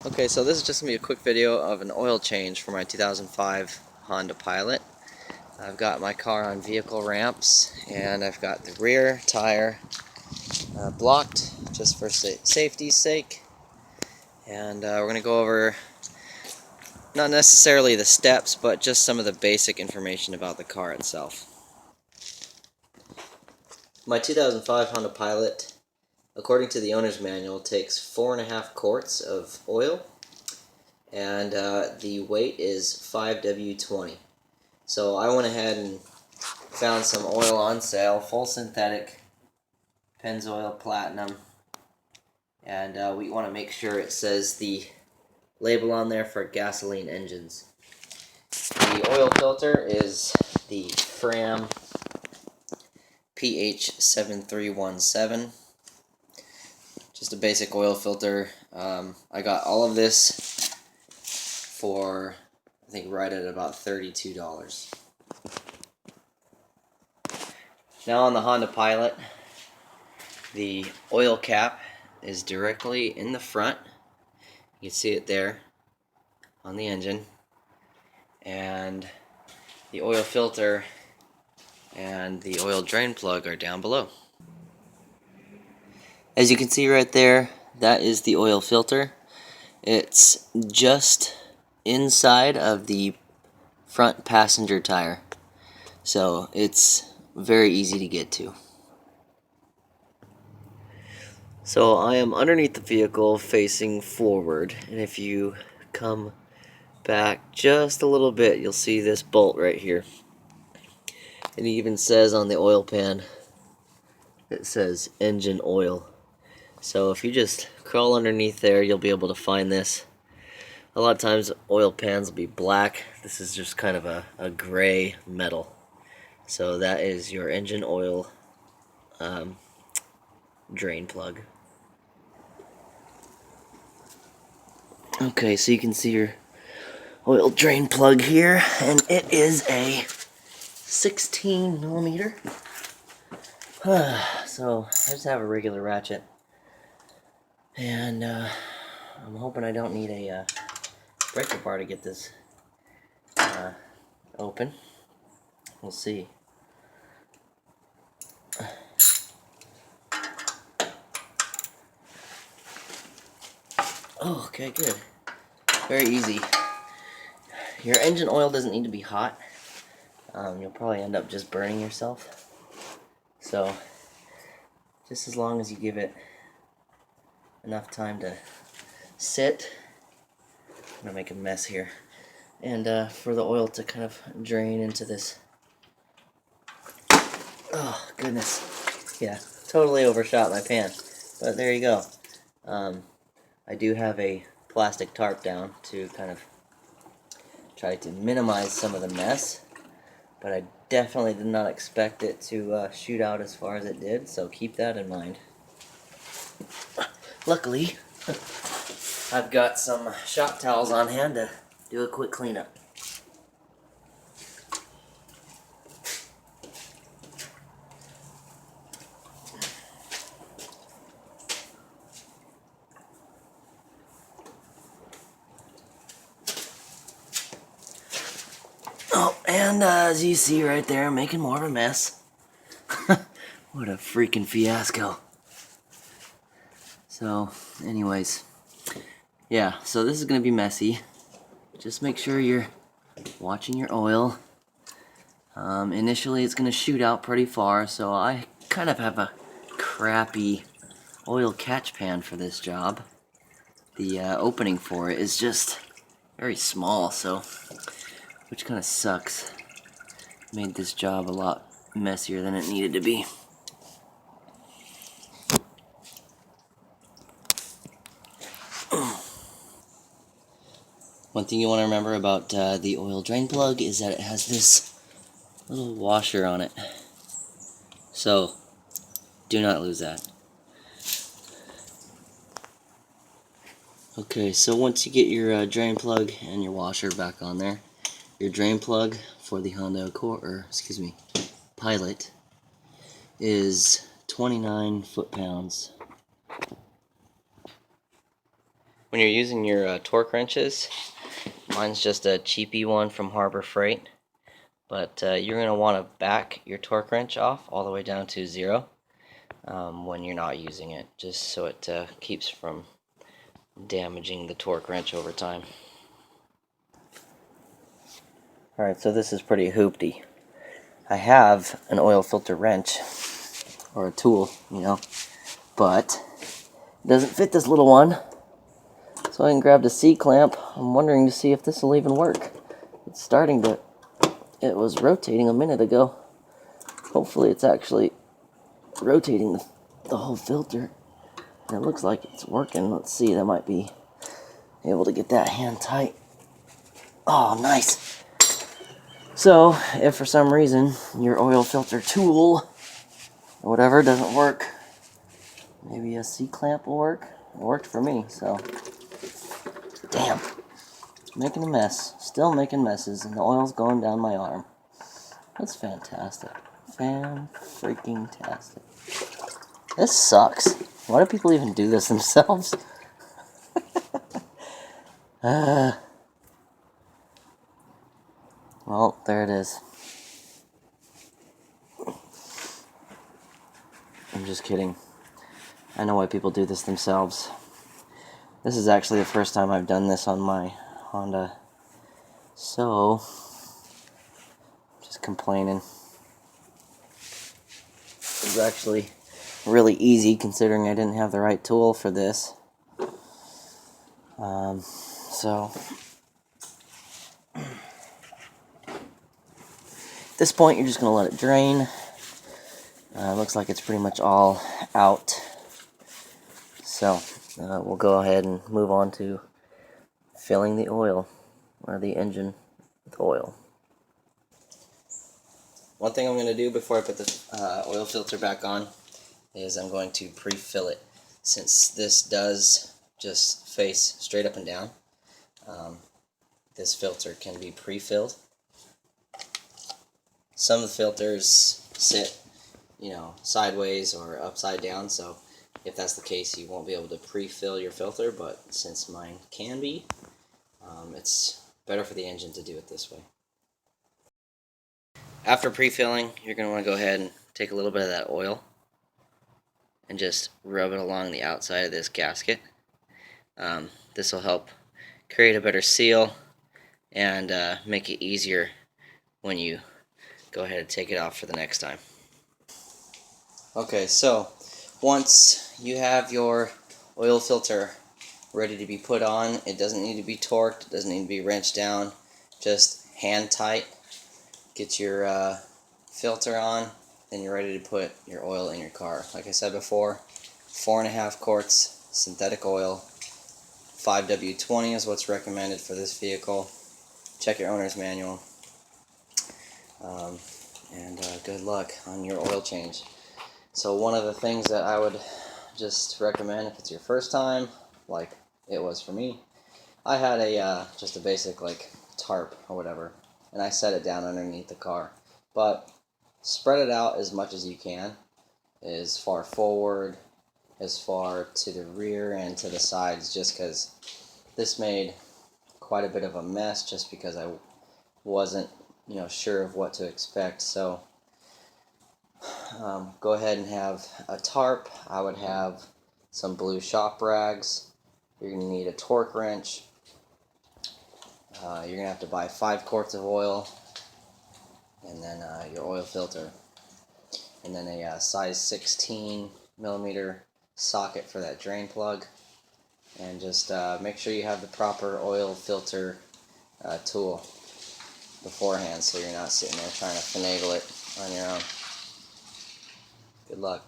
Okay, so this is just going to be a quick video of an oil change for my 2005 Honda Pilot. I've got my car on vehicle ramps, and I've got the rear tire blocked just for safety's sake. And we're going to go over not necessarily the steps, but just some of the basic information about the car itself. My 2005 Honda Pilot, according to the owner's manual, takes 4.5 quarts of oil. And the weight is 5W20. So I went ahead and found some oil on sale, full synthetic, Pennzoil Platinum, and we want to make sure it says the label on there for gasoline engines. The oil filter is the Fram PH7317. Just a basic oil filter. I got all of this for, I think, right at about $32. Now on the Honda Pilot, the oil cap is directly in the front. You can see it there on the engine. And the oil filter and the oil drain plug are down below. As you can see right there, that is the oil filter. It's just inside of the front passenger tire, so it's very easy to get to. So I am underneath the vehicle facing forward, and if you come back just a little bit, you'll see this bolt right here. It even says on the oil pan, it says engine oil. So if you just crawl underneath there, you'll be able to find this. A lot of times oil pans will be black. This is just kind of a gray metal. So that is your engine oil drain plug. Okay, so you can see your oil drain plug here, and it is a 16 millimeter. So I just have a regular ratchet, and I'm hoping I don't need a breaker bar to get this open. We'll see. Oh, okay, good. Very easy. Your engine oil doesn't need to be hot. You'll probably end up just burning yourself. So, just as long as you give it enough time to sit. I'm gonna make a mess here. And for the oil to kind of drain into this. Oh, goodness. Yeah, totally overshot my pan. But there you go. I do have a plastic tarp down to kind of try to minimize some of the mess, but I definitely did not expect it to shoot out as far as it did, so keep that in mind. Luckily, I've got some shop towels on hand to do a quick cleanup. Oh, and as you see right there, I'm making more of a mess. What a freaking fiasco. So, anyways, yeah, so this is going to be messy. Just make sure you're watching your oil. Initially, it's going to shoot out pretty far, so I kind of have a crappy oil catch pan for this job. The opening for it is just very small, so which kind of sucks. Made this job a lot messier than it needed to be. One thing you want to remember about the oil drain plug is that it has this little washer on it. So, do not lose that. Okay, so once you get your drain plug and your washer back on there, your drain plug for the Honda Accord, or excuse me, Pilot, is 29 foot-pounds. when you're using your torque wrenches, mine's just a cheapy one from Harbor Freight, but you're going to want to back your torque wrench off all the way down to 0 when you're not using it, just so it keeps from damaging the torque wrench over time. Alright, so this is pretty hoopty. I have an oil filter wrench, or a tool, you know, but it doesn't fit this little one. So I grabbed a C-clamp. I'm wondering to see if this will even work. It's starting to, it was rotating a minute ago. Hopefully it's actually rotating the whole filter. And it looks like it's working. Let's see, that might be able to get that hand tight. Oh, nice. So, if for some reason your oil filter tool or whatever doesn't work, maybe a C-clamp will work. It worked for me, so. Damn. Making a mess. Still making messes, and the oil's going down my arm. That's fantastic. Fan-freaking-tastic. This sucks. Why do people even do this themselves? Well, there it is. I'm just kidding. I know why people do this themselves. This is actually the first time I've done this on my Honda. So, just complaining. It was actually really easy considering I didn't have the right tool for this. So, at this point you're just going to let it drain. Looks like it's pretty much all out. So, we'll go ahead and move on to filling the oil, or the engine with oil. One thing I'm going to do before I put the oil filter back on is I'm going to pre-fill it. Since this does just face straight up and down, this filter can be pre-filled. Some of the filters sit, you know, sideways or upside down, so if that's the case you won't be able to pre-fill your filter, but since mine can be, it's better for the engine to do it this way. After pre-filling, you're going to want to go ahead and take a little bit of that oil and just rub it along the outside of this gasket. This will help create a better seal and make it easier when you go ahead and take it off for the next time. Okay, so once you have your oil filter ready to be put on, it doesn't need to be torqued, it doesn't need to be wrenched down, just hand tight. Get your filter on, and you're ready to put your oil in your car. Like I said before, 4.5 quarts synthetic oil. 5W20 is what's recommended for this vehicle. Check your owner's manual. And good luck on your oil change. So one of the things that I would just recommend if it's your first time, like it was for me, I had a just a basic like tarp or whatever, and I set it down underneath the car. But spread it out as much as you can, as far forward, as far to the rear and to the sides, just because this made quite a bit of a mess just because I wasn't, you know, sure of what to expect. So go ahead and have a tarp. I would have some blue shop rags. You're going to need a torque wrench. You're going to have to buy 5 quarts of oil, and then your oil filter, and then a size 16 millimeter socket for that drain plug, and just make sure you have the proper oil filter tool beforehand so you're not sitting there trying to finagle it on your own. Good luck.